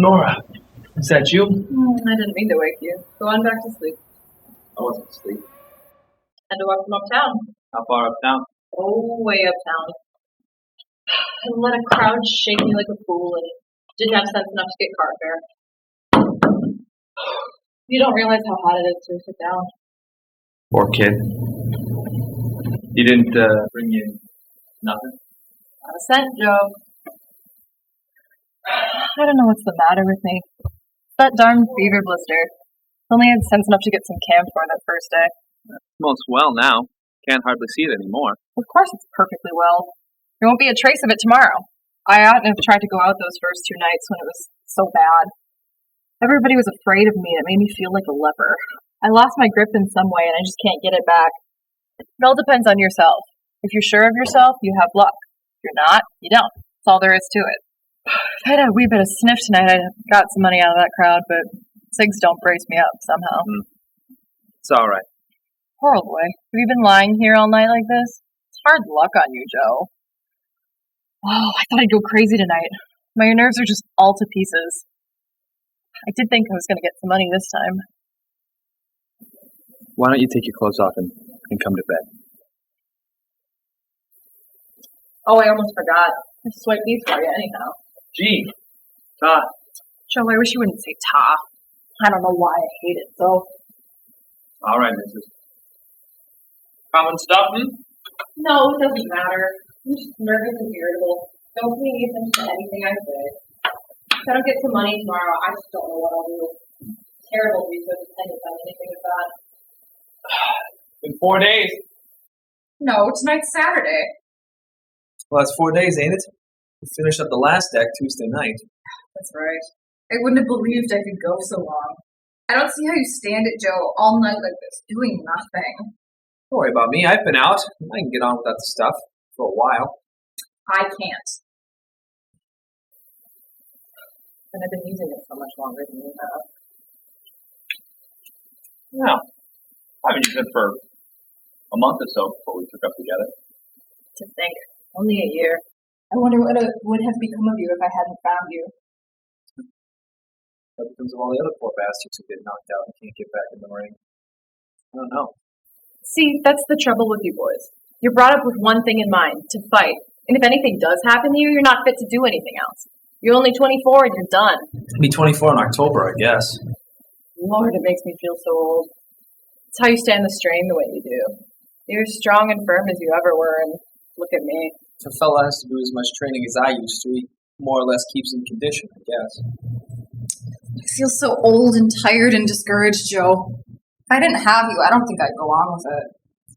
Nora, is that you? I didn't mean to wake you. Go on back to sleep. I wasn't asleep. Had to walk from uptown. How far uptown? Oh, way uptown. And let a crowd shake me like a fool and didn't have sense enough to get car fare. You don't realize how hot it is to sit down. Poor kid. He didn't bring you nothing? Not a cent, Joe. I don't know what's the matter with me. That darn fever blister. Only had sense enough to get some camphor that first day. Smells well now. Can't hardly see it anymore. Of course it's perfectly well. There won't be a trace of it tomorrow. I oughtn't have tried to go out those first 2 nights when it was so bad. Everybody was afraid of me and it made me feel like a leper. I lost my grip in some way and I just can't get it back. It all depends on yourself. If you're sure of yourself, you have luck. If you're not, you don't. That's all there is to it. If I had a wee bit of sniff tonight, I'd have got some money out of that crowd, but cigs don't brace me up somehow. It's all right. Poor old boy. Have you been lying here all night like this? It's hard luck on you, Joe. Oh, I thought I'd go crazy tonight. My nerves are just all to pieces. I did think I was going to get some money this time. Why don't you take your clothes off and come to bed? Oh, I almost forgot. I swiped these for you anyhow. Gee, Todd. Joe, I wish you wouldn't say ta. I don't know why I hate it so. All right, missus. Common stuff, No, it doesn't matter. I'm just nervous and irritable. Don't pay any attention to anything I say. If I don't get some money tomorrow, I just don't know what I'll do. It's terrible to be so dependent on anything like that. In 4 days. No, tonight's Saturday. Well, that's 4 days, ain't it? We finished up the last deck Tuesday night. That's right. I wouldn't have believed I could go so long. I don't see how you stand it, Joe, all night like this, doing nothing. Don't worry about me. I've been out. I can get on without the stuff for a while. I can't. And I've been using it so much longer than you have. No. I haven't used it for a month or so before we took up together. To think. Only a year. I wonder what would have become of you if I hadn't found you. What becomes of all the other poor bastards who get knocked out and can't get back in the ring? I don't know. See, that's the trouble with you boys. You're brought up with one thing in mind, to fight. And if anything does happen to you, you're not fit to do anything else. You're only 24 and you're done. I'll be 24 in October, I guess. Lord, it makes me feel so old. It's how you stand the strain the way you do. You're as strong and firm as you ever were, and look at me. If a fella has to do as much training as I used to, he more or less keeps in condition, I guess. I feel so old and tired and discouraged, Joe. If I didn't have you, I don't think I'd go on with it.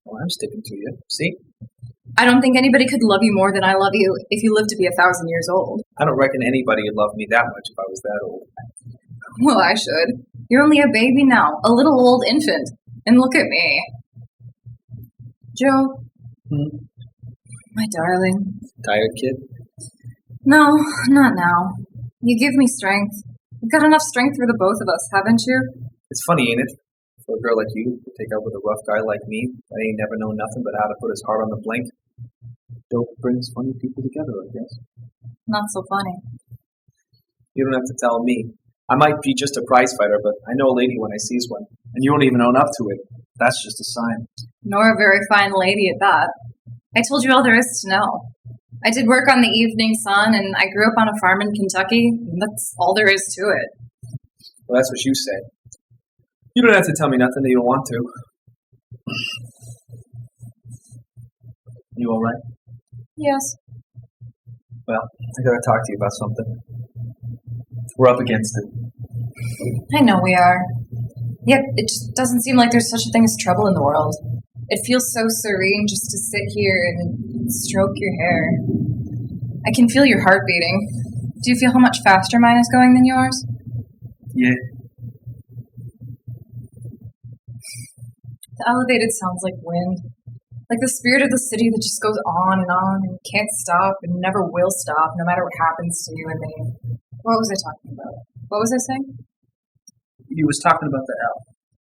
Well, I'm sticking to you. See? I don't think anybody could love you more than I love you if you lived to be 1,000 years old. I don't reckon anybody would love me that much if I was that old. Well, I should. You're only a baby now, a little old infant. And look at me. Joe. My darling. Tired kid? No, not now. You give me strength. You've got enough strength for the both of us, haven't you? It's funny, ain't it? For a girl like you to take out with a rough guy like me, that ain't never known nothing but how to put his heart on the blink. Dope brings funny people together, I guess. Not so funny. You don't have to tell me. I might be just a prize fighter, but I know a lady when I sees one. And you don't even own up to it. That's just a sign. Nor a very fine lady at that. I told you all there is to know. I did work on the Evening Sun, and I grew up on a farm in Kentucky. That's all there is to it. Well, that's what you say. You don't have to tell me nothing that you don't want to. You all right? Yes. Well, I gotta talk to you about something. We're up against it. I know we are. Yet it just doesn't seem like there's such a thing as trouble in the world. It feels so serene just to sit here and stroke your hair. I can feel your heart beating. Do you feel how much faster mine is going than yours? Yeah. The elevated sounds like wind. Like the spirit of the city that just goes on and can't stop and never will stop, no matter what happens to you and me. What was I talking about? What was I saying? You was talking about the L.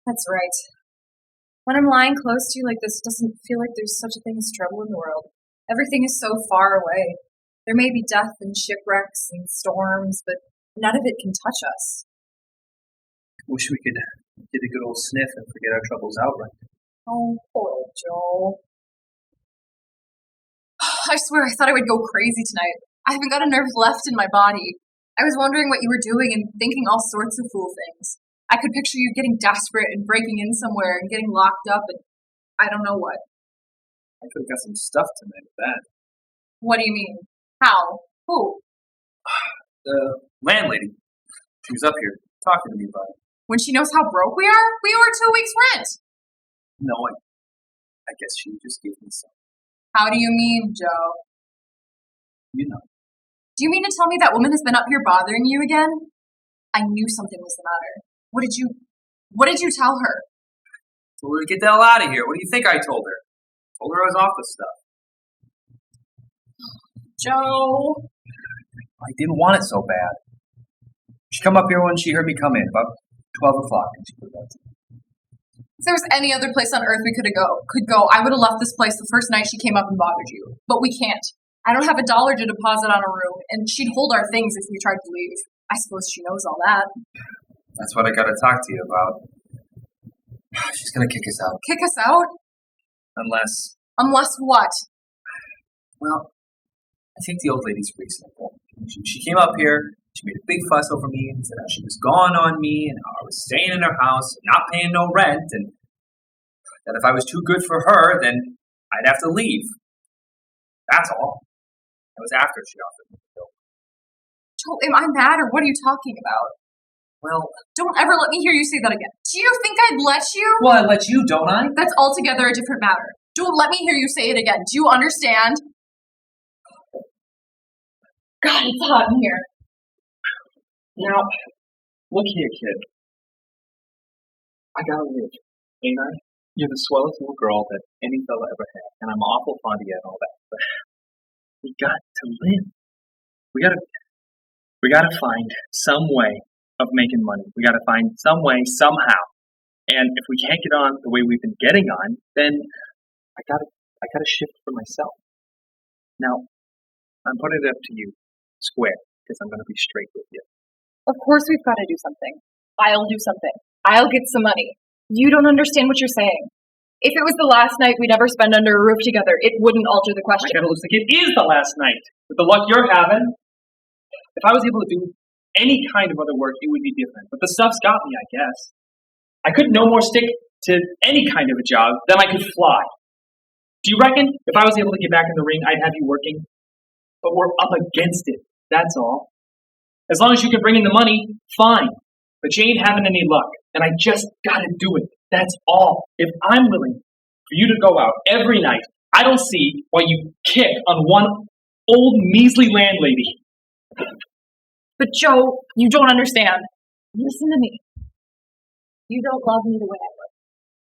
That's right. When I'm lying close to you like this, it doesn't feel like there's such a thing as trouble in the world. Everything is so far away. There may be death and shipwrecks and storms, but none of it can touch us. Wish we could get a good old sniff and forget our troubles outright. Oh, poor old Joe. I swear I thought I would go crazy tonight. I haven't got a nerve left in my body. I was wondering what you were doing and thinking all sorts of fool things. I could picture you getting desperate and breaking in somewhere and getting locked up and I don't know what. I could have got some stuff tonight with that. What do you mean? How? Who? The landlady. She was up here talking to me about it. When she knows how broke we are? We owe her 2 weeks' rent. No, I guess she just gave me some. How do you mean, Joe? You know. Do you mean to tell me that woman has been up here bothering you again? I knew something was the matter. What did you tell her? Told her to get the hell out of here. What do you think I told her? Told her I was off the stuff. Joe. I didn't want it so bad. She come up here when she heard me come in, about 12 o'clock, and she put that to me. If there was any other place on earth we could go, I would have left this place the first night she came up and bothered you. But we can't. I don't have $1 to deposit on a room, and she'd hold our things if we tried to leave. I suppose she knows all that. That's what I gotta talk to you about. She's gonna kick us out. Kick us out? Unless, what? well, I think the old lady's reasonable. She came up here, she made a big fuss over me and said how she was gone on me and how I was staying in her house and not paying no rent and that if I was too good for her, then I'd have to leave. That's all. That was after she offered me the bill. Joe, am I mad or what are you talking about? Well, Don't ever let me hear you say that again. Do you think I'd let you? I let you, don't I? That's altogether a different matter. Don't let me hear you say it again. Do you understand? God, it's hot in here. Now, look here, kid. I gotta live, ain't I? You're the swellest little girl that any fella ever had, and I'm awful fond of you and all that, but we got to live. We gotta find some way of making money. We gotta find some way, somehow. And if we can't get on the way we've been getting on, then I gotta shift for myself. Now, I'm putting it up to you, square, because I'm gonna be straight with you. Of course we've got to do something. I'll do something. I'll get some money. You don't understand what you're saying. If it was the last night we'd ever spend under a roof together, it wouldn't alter the question. It looks like it is the last night. With the luck you're having, if I was able to do any kind of other work, it would be different. But the stuff's got me, I guess. I could no more stick to any kind of a job than I could fly. Do you reckon if I was able to get back in the ring, I'd have you working? But we're up against it, that's all. As long as you can bring in the money, fine. But you ain't having any luck, and I just gotta do it. That's all. If I'm willing for you to go out every night, I don't see why you kick on one old measly landlady. But Joe, you don't understand. Listen to me. You don't love me the way I look.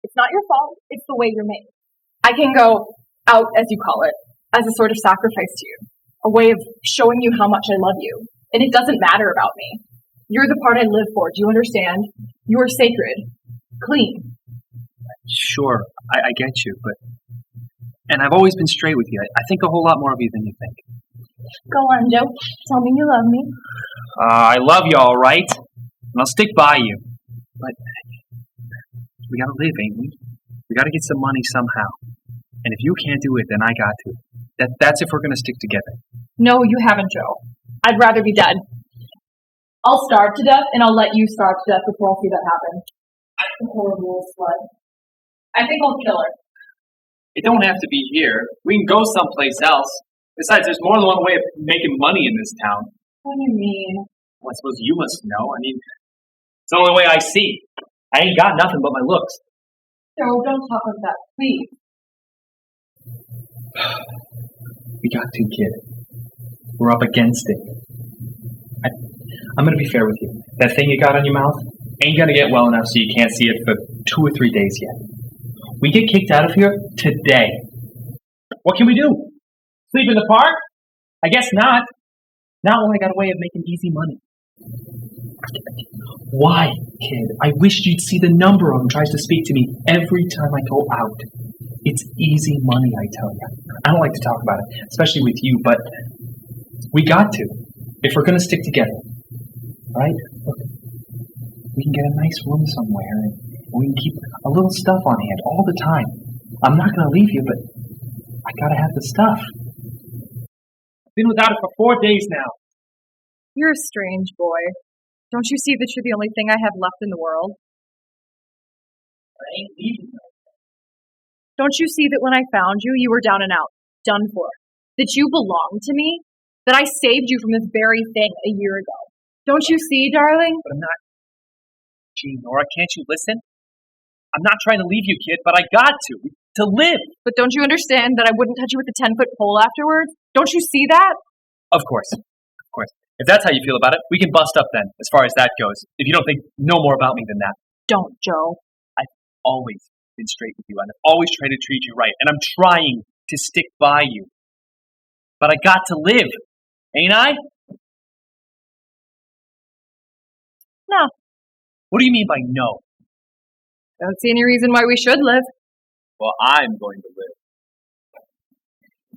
It's not your fault. It's the way you're made. I can go out, as you call it, as a sort of sacrifice to you. A way of showing you how much I love you. And it doesn't matter about me. You're the part I live for. Do you understand? You're sacred. Clean. Sure, I get you, but... And I've always been straight with you. I think a whole lot more of you than you think. Go on, Joe. Tell me you love me. I love you, all right. And I'll stick by you. But we gotta live, ain't we? We gotta get some money somehow. And if you can't do it, then I got to. That's if we're gonna stick together. No, you haven't, Joe. I'd rather be dead. I'll starve to death, and I'll let you starve to death before I'll see that happen. The horrible slut. I think I'll kill her. It don't have to be here. We can go someplace else. Besides, there's more than one way of making money in this town. What do you mean? Well, I suppose you must know. I mean, it's the only way I see. I ain't got nothing but my looks. Joe, don't talk like that, please. We got to, kid. We're up against it. I'm gonna be fair with you. That thing you got on your mouth ain't gonna get well enough so you can't see it for 2 or 3 days yet. We get kicked out of here today. What can we do? Sleep in the park? I guess not. Not when I got a way of making easy money. Why, kid? I wish you'd see the number of them tries to speak to me every time I go out. It's easy money, I tell you. I don't like to talk about it, especially with you, but we got to, if we're going to stick together. right? Look, we can get a nice room somewhere, and we can keep a little stuff on hand all the time. I'm not going to leave you, but I got to have the stuff. I've been without it for 4 days now. You're a strange boy. Don't you see that you're the only thing I have left in the world? I ain't leaving though. Don't you see that when I found you, you were down and out, done for? That you belonged to me? That I saved you from this very thing a year ago? Don't you see, darling? But I'm not. Gee, Nora, can't you listen? I'm not trying to leave you, kid, but I got to live. But don't you understand that I wouldn't touch you with a 10-foot pole afterwards? Don't you see that? Of course. If that's how you feel about it, we can bust up then, as far as that goes. If you don't think no more about me than that. Don't, Joe. I've always been straight with you, and I've always tried to treat you right, and I'm trying to stick by you. But I got to live, ain't I? No. What do you mean by no? Don't see any reason why we should live. Well, I'm going to live.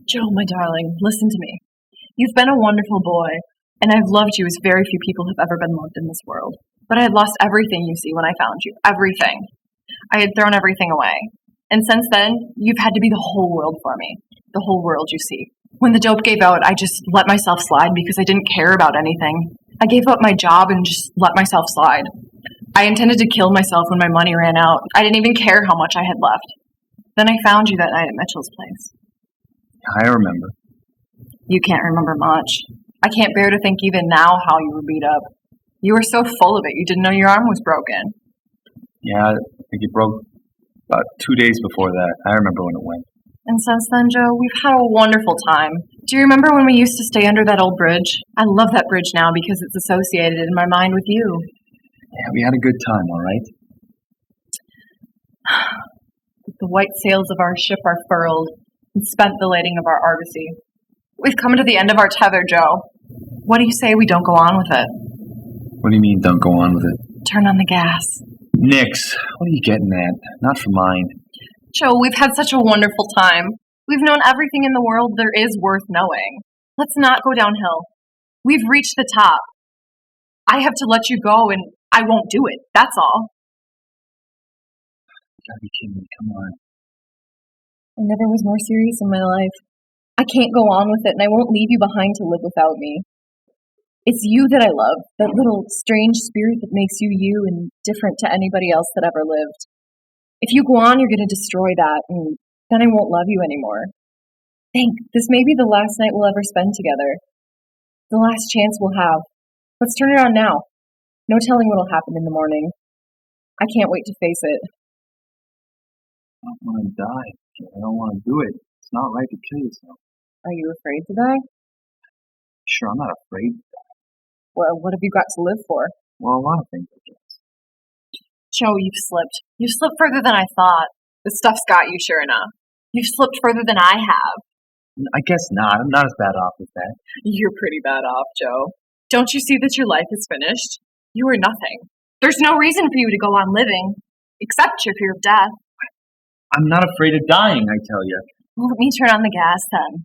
Joe, my darling, listen to me. You've been a wonderful boy, and I've loved you as very few people have ever been loved in this world. But I had lost everything, you see, when I found you. Everything. I had thrown everything away. And since then, you've had to be the whole world for me. The whole world, you see. When the dope gave out, I just let myself slide because I didn't care about anything. I gave up my job and just let myself slide. I intended to kill myself when my money ran out. I didn't even care how much I had left. Then I found you that night at Mitchell's place. I remember. You can't remember much. I can't bear to think even now how you were beat up. You were so full of it, you didn't know your arm was broken. Yeah, I think it broke about 2 days before that. I remember when it went. And since then, Joe, we've had a wonderful time. Do you remember when we used to stay under that old bridge? I love that bridge now because it's associated in my mind with you. Yeah, we had a good time, all right? The white sails of our ship are furled and spent the lading of our argosy. We've come to the end of our tether, Joe. What do you say we don't go on with it? What do you mean, don't go on with it? Turn on the gas. Nix, what are you getting at? Not for mine. Joe, we've had such a wonderful time. We've known everything in the world there is worth knowing. Let's not go downhill. We've reached the top. I have to let you go, and I won't do it. That's all. You gotta be kidding me. Come on. I never was more serious in my life. I can't go on with it, and I won't leave you behind to live without me. It's you that I love, that little strange spirit that makes you you and different to anybody else that ever lived. If you go on, you're going to destroy that, and then I won't love you anymore. Think, this may be the last night we'll ever spend together. The last chance we'll have. Let's turn it on now. No telling what'll happen in the morning. I can't wait to face it. I don't want to die. I don't want to do it. It's not right to kill yourself. Are you afraid to die? Sure, I'm not afraid. Well, what have you got to live for? Well, a lot of things, I guess. Joe, you've slipped. You've slipped further than I thought. The stuff's got you, sure enough. You've slipped further than I have. I guess not. I'm not as bad off as that. You're pretty bad off, Joe. Don't you see that your life is finished? You are nothing. There's no reason for you to go on living, except your fear of death. I'm not afraid of dying, I tell you. Well, let me turn on the gas then.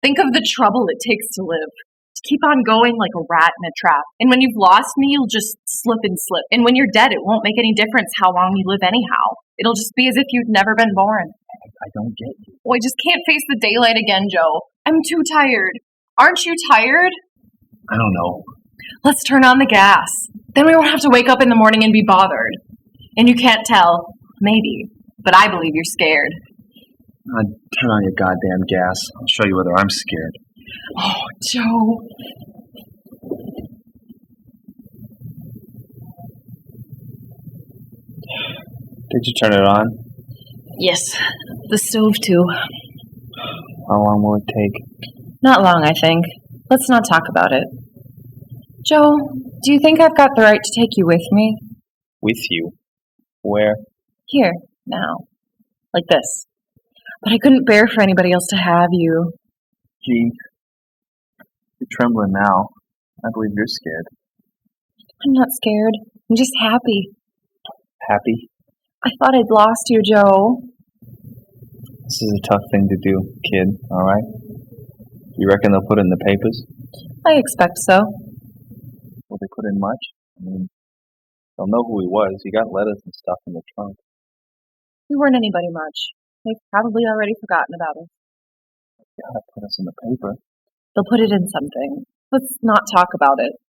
Think of the trouble it takes to live. To keep on going like a rat in a trap. And when you've lost me, you'll just slip and slip. And when you're dead, it won't make any difference how long you live anyhow. It'll just be as if you'd never been born. I don't get you. Oh, I just can't face the daylight again, Joe. I'm too tired. Aren't you tired? I don't know. Let's turn on the gas. Then we won't have to wake up in the morning and be bothered. And you can't tell. Maybe. But I believe you're scared. Turn on your goddamn gas. I'll show you whether I'm scared. Oh, Joe. Did you turn it on? Yes, the stove too. How long will it take? Not long, I think. Let's not talk about it. Joe, do you think I've got the right to take you with me? With you? Where? Here, now. Like this. But I couldn't bear for anybody else to have you. Gee, you're trembling now. I believe you're scared. I'm not scared. I'm just happy. Happy? I thought I'd lost you, Joe. This is a tough thing to do, kid, alright? You reckon they'll put it in the papers? I expect so. Will they put in much? I mean, they'll know who he was. He got letters and stuff in the trunk. We weren't anybody much. They've probably already forgotten about us. Gotta put us in the paper. They'll put it in something. Let's not talk about it.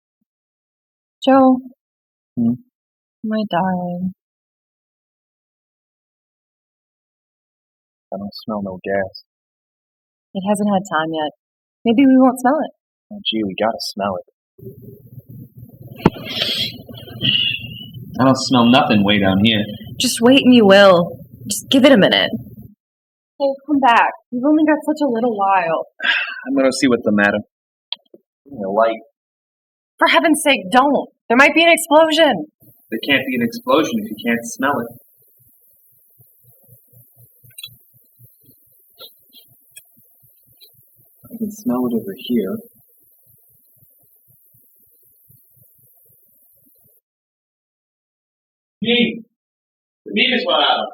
Joe. My darling. I don't smell no gas. It hasn't had time yet. Maybe we won't smell it. Oh, gee, we gotta smell it. I don't smell nothing way down here. Just wait and you will. Just give it a minute. Hey, come back. We've only got such a little while. I'm gonna see what's the matter. The light. For heaven's sake, don't. There might be an explosion. There can't be an explosion if you can't smell it. I can smell it over here. Me. The meter's run out.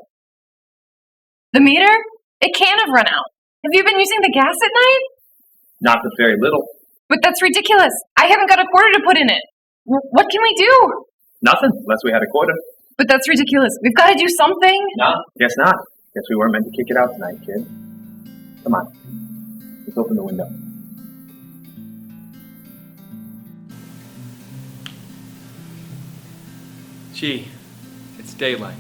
The meter? It can't have run out. Have you been using the gas at night? Not for very little. But that's ridiculous. I haven't got a quarter to put in it. What can we do? Nothing, unless we had a quarter. But that's ridiculous. We've got to do something. No, guess not. Guess we weren't meant to kick it out tonight, kid. Come on. Let's open the window. Gee, it's daylight.